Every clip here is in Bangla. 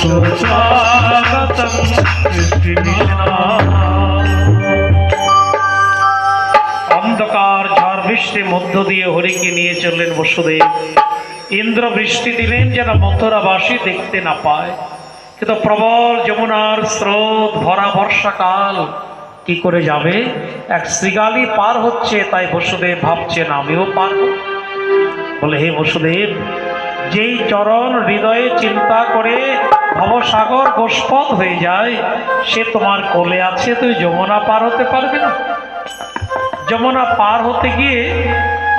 সুস্বাগতম অন্ধকার ঝড় বৃষ্টির মধ্য দিয়ে হরিকে নিয়ে চললেন বসুদেব। ইন্দ্র বৃষ্টি দিলেন যেন মথুরাবাসী দেখতে না পায়, কিন্তু প্রবল যমুনার স্রোত ভরা বর্ষাকাল, কি করে যাবে? এক শ্রীগালী পার হচ্ছে, তাই বসুদেব ভাবছেন আমিও পার হব। বলে, হে বসুদেব, যেই চরণ হৃদয়ে চিন্তা করে ভবসাগর গোষ্পদ হয়ে যায়, সে তোমার কোলে আছে, তুই যমুনা পার হতে পারবে না? যমুনা পার হতে গিয়ে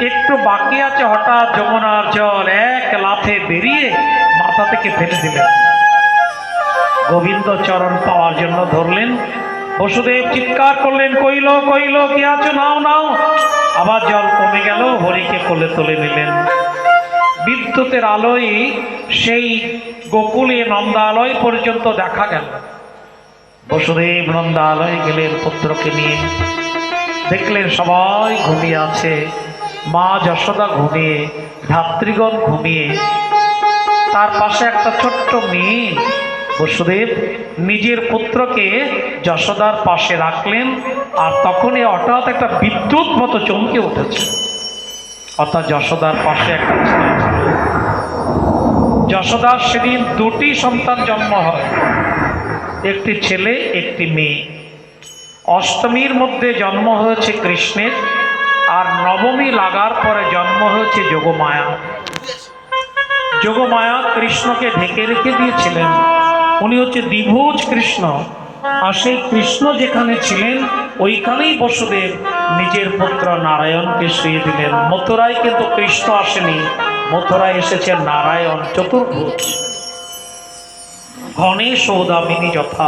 একটু বাকি আছে, হঠাৎ যমুনার জল এক লাফে বেরিয়ে মাথা থেকে ফেলে দিলেন। গোবিন্দ চরণ পাওয়ার জন্য ধরলেন। বসুদেব চিৎকার করলেন, কইল কইল কি আছো, নাও নাও। আবার জল কমে গেল, হরিকে কোলে তুলে নিলেন। বিদ্যুতের আলোয় সেই গোকুলে নন্দালয় পর্যন্ত দেখা গেল। বসুদেব নন্দালয়ে গেলেন পুত্রকে নিয়ে। দেখলেন সবাই ঘুমিয়ে আছে, মা যশোদা ঘুমিয়ে, ধাত্রীগণ ঘুমিয়ে, তার পাশে একটা ছোট্ট মেয়ে। বসুদেব নিজের পুত্রকে যশোদার পাশে রাখলেন, আর তখনই হঠাৎ একটা বিদ্যুৎ মতো চমকে উঠেছে। অর্থাৎ যশোদার পাশে একটা ছেলে ছিল। যশোদার সেদিন দুটি সন্তান জন্ম হয়, একটি ছেলে একটি মেয়ে। অষ্টমীর মধ্যে জন্ম হয়েছে কৃষ্ণের, আর নবমী লাগার পরে জন্ম হয়েছে যোগমায়া। যোগমায়া কৃষ্ণকে ঢেকে রেখে দিয়েছিলেন, উনি হচ্ছে দ্বিভুজ কৃষ্ণ। আর সেই কৃষ্ণ যেখানে ছিলেন ওইখানেই বসুদেব নিজের পুত্র নারায়ণকে শুয়ে দিলেন। মথুরায় কিন্তু কৃষ্ণ আসেনি, মথুরায় এসেছে নারায়ণ চতুর্ভুজ। ঘনে সৌদামিনী যথা,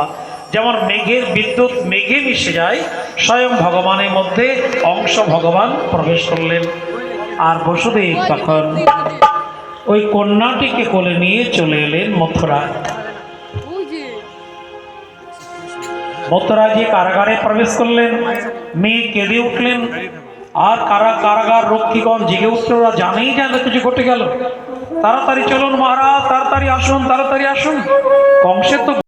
যেমন মেঘের বিদ্যুৎ মেঘে মিশে যায়, স্বয়ং ভগবানের মধ্যে অংশ ভগবান প্রবেশ করলেন। আর বসুদেব তখন ওই কন্যাটিকে কোলে নিয়ে চলে এলেন মথুরায়। মথুরায় যে কারাগারে প্রবেশ করলেন, মেয়ে কেঁদে উঠলেন। আর কারাগার রক্ষীগণ জেগে উঠলে, ওরা জানেই যেন কিছু ঘটে গেল। তাড়াতাড়ি চলুন মহারাজ, তাড়াতাড়ি আসুন, তাড়াতাড়ি আসুন। কংসের তো